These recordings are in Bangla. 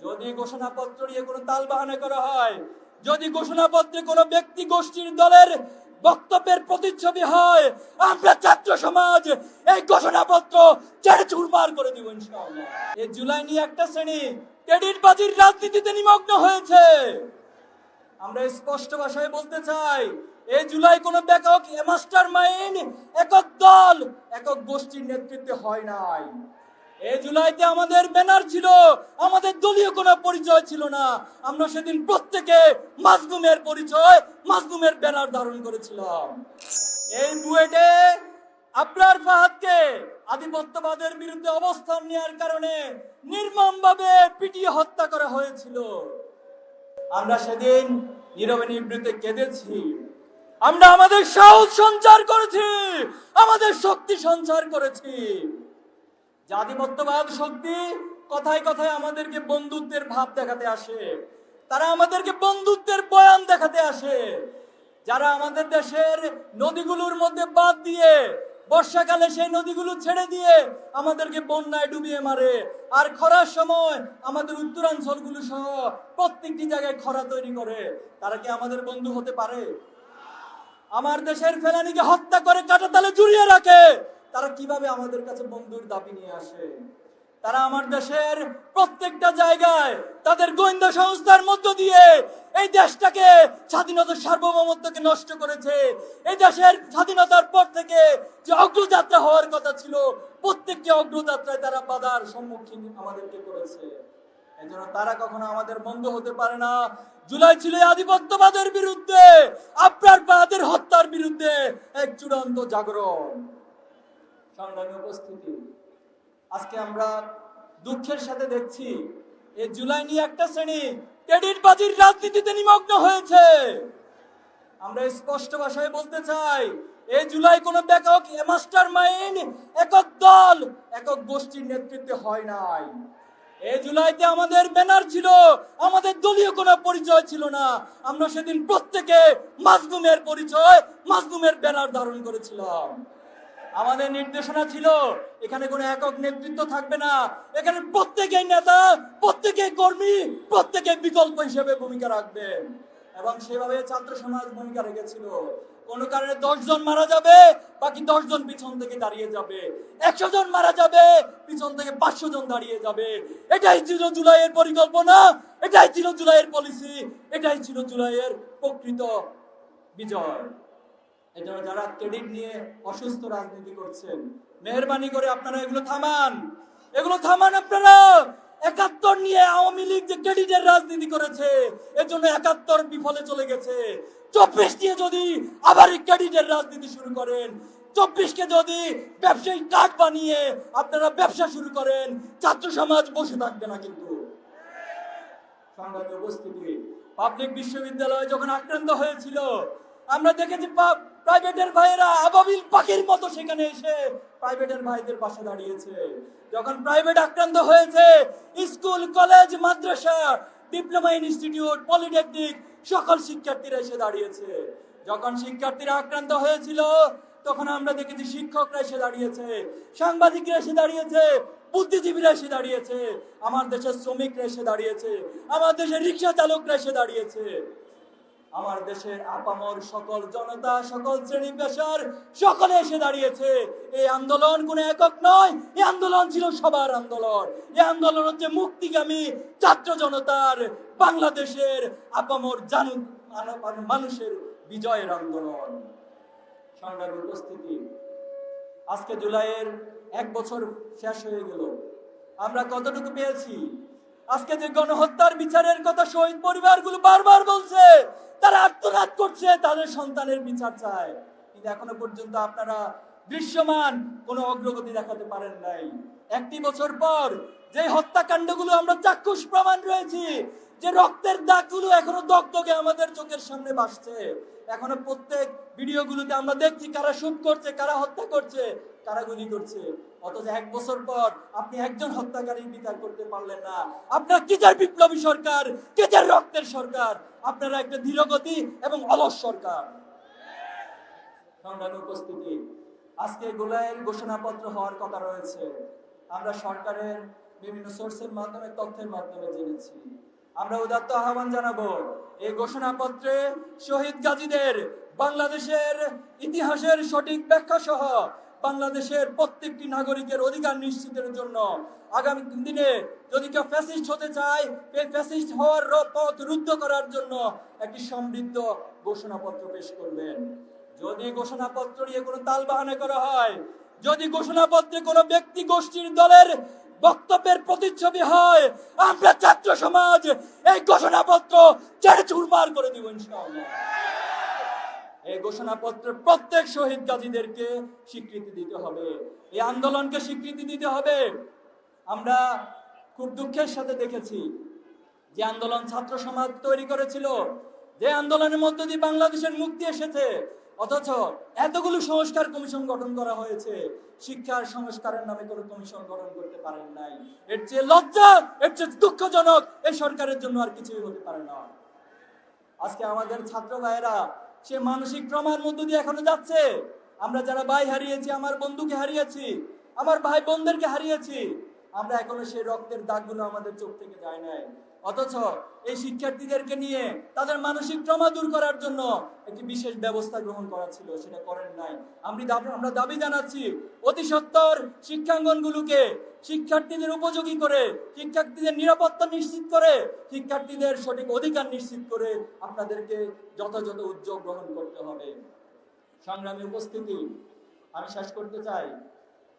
যদি ঘোষণাপত্র নিয়ে কোনো তালবাহানা করা হয়, যদি ঘোষণাপত্রে কোনো ব্যক্তি গোষ্ঠীর দলের বক্তব্যের প্রতিচ্ছবি হয়, আমরা ছাত্র সমাজ এই ঘোষণাপত্র ছেড়ে চুরমার করে দিব ইনশাআল্লাহ। এই জুলাই নিয়ে একটা শ্রেণী ক্রেডিটবাজির রাজনীতিতে নিমগ্ন হয়েছে। আমরা স্পষ্ট ভাষায় বলতে চাই, এই জুলাই কোনো ব্যাপক মাস্টার মাইন্ড, একক দল, একক গোষ্ঠীর নেতৃত্বে হয় নাই। এই জুলাইতে আমাদের ব্যানার ছিল, আমাদের দলীয় কোনো পরিচয় ছিল না। আমরা সেদিন প্রত্যেকে মাজলুমের পরিচয়, মাজলুমের ব্যানার ধারণ করেছিলাম। এই বুয়েটে আবরার ফাহাদকে আধিপত্যবাদের বিরুদ্ধে অবস্থান নেওয়ার কারণে নির্মমভাবে পিটিয়ে হত্যা করা হয়েছিল। আমরা সেদিন নীরবে নিবৃত্তে কেঁদেছি। আমরা আমাদের সাহস সঞ্চার করেছি, আমাদের শক্তি সঞ্চার করেছি। জাতিমত্যবাদ শক্তি কথায় কথায় আমাদেরকে বন্ধুত্বের ভাব দেখাতে আসে, তারা আমাদেরকে বন্ধুত্বের বয়ান দেখাতে আসে। যারা আমাদের দেশের নদীগুলোর মধ্যে বাঁধ দিয়ে বর্ষাকালে সেই নদীগুলো ছেড়ে দিয়ে আমাদেরকে বন্যায় ডুবিয়ে মারে, আর খরার সময় আমাদের উত্তরাঞ্চলগুলো সহ প্রত্যেকটি জায়গায় খরা তৈরি করে, তারা কি আমাদের বন্ধু হতে পারে? আমার দেশের ফেলানিকে হত্যা করে কাঁটাতালে জড়িয়ে রাখে, তারা কিভাবে আমাদের কাছে বন্ধুর দাবি নিয়ে আসে? তারা আমার দেশের প্রত্যেকটা জায়গায় তাদের গোয়েন্দা সংস্থার মধ্য দিয়ে এই দেশটাকে, স্বাধীনতার সার্বভৌমত্বকে নষ্ট করেছে। এই দেশের স্বাধীনতার পর থেকে যে অগ্রযাত্রা হওয়ার কথা ছিল, প্রত্যেকটি অগ্রযাত্রায় তারা বাধার সম্মুখীন আমাদেরকে করেছে। এজন্য তারা কখনো আমাদের বন্ধু হতে পারে না। জুলাই ছিল আধিপত্যবাদের বিরুদ্ধে, আবরার ফাহাদের হত্যার বিরুদ্ধে এক চূড়ান্ত জাগরণ। সংগ্রামী উপস্থিতি, আজকে আমরা দুঃখের সাথে দেখছি এই জুলাই নিয়ে একটা শ্রেণী ক্রেডিটবাজির রাজনীতিতে নিমগ্ন হয়েছে। আমরা স্পষ্ট ভাষায় বলতে চাই, এই জুলাই কোনো ব্যাপক মাস্টার মাইন্ড, একক দল, একক গোষ্ঠীর নেতৃত্বে হয় নাই। এই জুলাইতে আমাদের ব্যানার ছিল, আমাদের দলীয় কোনো পরিচয় ছিল না। আমরা সেদিন প্রত্যেকে মাজলুমের পরিচয়, মাজলুমের ব্যানার ধারণ করেছিলাম। আমাদের নির্দেশনা ছিল, এখানে কোনো একক নেতৃত্ব থাকবে না, এখানে প্রত্যেকেই নেতা, প্রত্যেকেই কর্মী, প্রত্যেকেই বিকল্প হিসেবে ভূমিকা রাখবেন। এবং সেভাবে ছাত্র সমাজ ভূমিকা রেখেছিল। কোন কারণে 10 জন মারা যাবে, বাকি 10 জন পিছন থেকে দাঁড়িয়ে যাবে। 100 জন মারা যাবে, পিছন থেকে 500 জন দাঁড়িয়ে যাবে। এটাই ছিল জুলাইয়ের পরিকল্পনা, এটাই ছিল জুলাইয়ের পলিসি, এটাই ছিল জুলাইয়ের প্রকৃত বিজয়। এজন্য যারা ক্রেডিট নিয়ে অসুস্থ রাজনীতি করছেন, মেহেরবানি করে আপনারা এগুলো থামান, এগুলো থামান। আপনারা 71 নিয়ে আওয়ামী লীগ যে ক্রেডিটের রাজনীতি করেছে, এর জন্য 71 বিফলে চলে গেছে। 24 নিয়ে যদি আবার ক্রেডিটের রাজনীতি শুরু করেন, 24 কে যদি ব্যবসায়ী কার্ড বানিয়ে আপনারা ব্যবসা শুরু করেন, ছাত্র সমাজ বসে থাকবে না। কিন্তু সংগ্রামী উপস্থিতি, পাবলিক বিশ্ববিদ্যালয় যখন আক্রান্ত হয়েছিল, আমরা দেখেছি প্রাইভেটের ভাইয়েরা আবাবিল পাখির মতো সেখানে এসে প্রাইভেটের ভাইদের পাশে দাঁড়িয়েছে। যখন প্রাইভেট আক্রান্ত হয়েছে, স্কুল, কলেজ, মাদ্রাসা, ডিপ্লোমা ইনস্টিটিউট, পলিটেকনিক সকল শিক্ষার্থীরা এসে দাঁড়িয়েছে। যখন শিক্ষার্থীরা আক্রান্ত হয়েছিল, তখন আমরা দেখেছি শিক্ষকরা এসে দাঁড়িয়েছে, সাংবাদিকরা এসে দাঁড়িয়েছে, বুদ্ধিজীবীরা এসে দাঁড়িয়েছে, আমার দেশের শ্রমিকরা এসে দাঁড়িয়েছে, আমার দেশের রিক্সা চালকরা এসে দাঁড়িয়েছে। আমার দেশের আপামর সকল জনতা, সকল শ্রেণী পেশার সকলে এসে দাঁড়িয়েছে। এই আন্দোলন কোনো একক নয়, এই আন্দোলন ছিল সবার আন্দোলন। এই আন্দোলন হচ্ছে মুক্তিগামী ছাত্র জনতার, বাংলাদেশের আপামর মানুষের বিজয়ের আন্দোলন। সংগ্রামী উপস্থিতি, আজকে জুলাইয়ের 1 বছর শেষ হয়ে গেল। আমরা কতটুকু পেয়েছি? আজকে যে গণহত্যার বিচারের কথা শহীদ পরিবারগুলো বারবার বলছে, তারা আত্মনাদ করছে, তাদের সন্তানের বিচার চায়, কিন্তু এখনো পর্যন্ত আপনারা দৃশ্যমান কোনো অগ্রগতি দেখাতে পারেন নাই। 1 বছর পর যে হত্যাকাণ্ডগুলো আমরা চাক্ষুষ প্রমাণ রয়েছি, যে রক্তের দাগগুলো এখনো দগদগে আমাদের চোখের সামনে ভাসছে, এখনো প্রত্যেক ভিডিওগুলোতে আমরা দেখছি কারা শুট করছে, কারা হত্যা করছে, কারা গুলি করছে। অথচ 1 বছর পর আপনি একজন হত্যাকারীর বিচার করতে পারলেন না। আপনার কিসের বিপ্লবী সরকার, কিসের রক্তের সরকার? আপনারা একটা ধীরগতি এবং অলস সরকার। সংগ্রামী উপস্থিতি, আজকে জুলাইয়ের ঘোষণাপত্র হওয়ার কথা রয়েছে। আমরা সরকারের বিভিন্ন সোর্সের মাধ্যমে, তথ্যের মাধ্যমে জেনেছি। আমরা উদাত্ত আহ্বান জানাবো, এই ঘোষণাপত্রে শহীদ গাজীদের বাংলাদেশের ইতিহাসের সঠিক ব্যাখ্যা সহ বাংলাদেশের প্রত্যেকটি নাগরিকের অধিকার নিশ্চিতের জন্য আগামী দিনে যদি কেউ ফ্যাসিস্ট হতে চায়, এই ফ্যাসিস্ট হওয়ার পথ রুদ্ধ করার জন্য একটি সমৃদ্ধ ঘোষণাপত্র পেশ করবেন। যদি ঘোষণাপত্র নিয়ে কোনো তালবাহানা করা হয়, যদি ঘোষণাপত্রে কোনো ব্যক্তি গোষ্ঠীর দলের বক্তব্যের প্রতিচ্ছবি হয়, আমরা ছাত্র সমাজ এই ঘোষণাপত্র ছেড়ে চুরমার করে দিব ইনশাআল্লাহ। এই ঘোষণাপত্রে প্রত্যেক শহীদ গাজীদেরকে স্বীকৃতি দিতে হবে, এই আন্দোলনকে স্বীকৃতি দিতে হবে। আমরা খুব দুঃখের সাথে দেখেছি যে আন্দোলন ছাত্র সমাজ তৈরি করেছিল, যে আন্দোলনের মধ্য দিয়ে বাংলাদেশের মুক্তি এসেছে, অথচ এতগুলো সংস্কার কমিশন গঠন করা হয়েছে, শিক্ষার সংস্কারের নামে কোনো কমিশন গঠন করতে পারেন নাই। এর চেয়ে লজ্জা, এর চেয়ে দুঃখজনক এই সরকারের জন্য আর কিছুই হতে পারে না। আজকে আমাদের ছাত্র ভাইয়েরা সে মানসিক ট্রমার মধ্য দিয়ে এখনো যাচ্ছে। আমরা যারা ভাই হারিয়েছি, আমার বন্ধুকে হারিয়েছি, আমার ভাই বোনদেরকে হারিয়েছি, আমরা এখনো সেই রক্তের দাগগুলো আমাদের চোখ থেকে যায় নাই। অথচ এই শিক্ষার্থীদেরকে নিয়ে তাদের মানসিক ট্রমা দূর করার জন্য একটি বিশেষ ব্যবস্থা গ্রহণ করা ছিল, সেটা করেন নাই। আমরা দাবি জানাচ্ছি, অতি সত্বর শিক্ষাঙ্গনগুলোকে শিক্ষার্থীদের উপযোগী করে, শিক্ষার্থীদের নিরাপত্তা নিশ্চিত করে, শিক্ষার্থীদের সঠিক অধিকার নিশ্চিত করে আপনাদেরকে যথাযথ উদ্যোগ গ্রহণ করতে হবে। সংগ্রামী উপস্থিতি, আমি শেষ করতে চাই,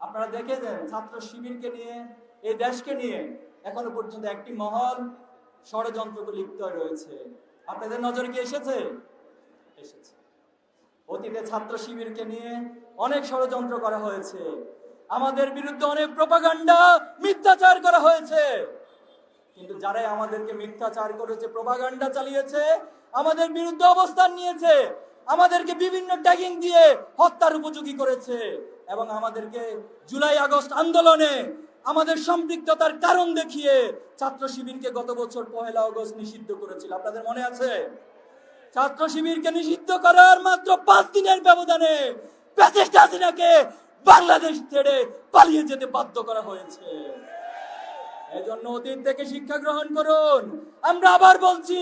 আপনারা দেখেছেন ছাত্র শিবিরকে নিয়ে, এই দেশকে নিয়ে এখনো পর্যন্ত একটি মহল ষড়যন্ত্র লিপ্ত রয়েছে। আপনাদের নজরে কি এসেছে? এসেছে। অতীতে ছাত্র শিবিরকে নিয়ে অনেক ষড়যন্ত্র করা হয়েছে, আমাদের বিরুদ্ধে অনেক প্রোপাগান্ডা, মিথ্যাচার করা হয়েছে। কিন্তু যারাই আমাদেরকে মিথ্যাচার করেছে, প্রোপাগান্ডা চালিয়েছে, আমাদের বিরুদ্ধে অবস্থান নিয়েছে, আমাদেরকে বিভিন্ন ট্যাগিং দিয়ে হত্যার উপযোগী করেছে এবং আমাদেরকে জুলাই আগস্ট আন্দোলনে আমাদের সম্পৃক্ততার কারণ দেখিয়ে ছাত্র শিবিরকে গত বছর 1 আগস্ট নিষিদ্ধ করেছিল। আপনাদের মনে আছে? ছাত্র শিবিরকে নিষিদ্ধ করার মাত্র 5 দিনের ব্যবধানে ফ্যাসিস্ট হাসিনাকে বাংলাদেশ ছেড়ে পালিয়ে যেতে বাধ্য করা হয়েছে। এজন্য অতীত থেকে শিক্ষা গ্রহণ করুন। আমরা আবার বলছি,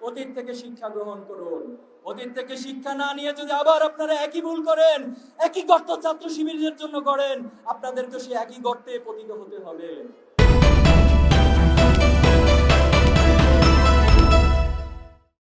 অতীত থেকে শিক্ষা গ্রহণ করুন। অতীত থেকে শিক্ষা না নিয়ে যদি আবার আপনারা একই ভুল করেন, একই গর্ত ছাত্র শিবিরের জন্য করেন, আপনাদেরকে সেই একই গর্তে পতিত হতে হবে।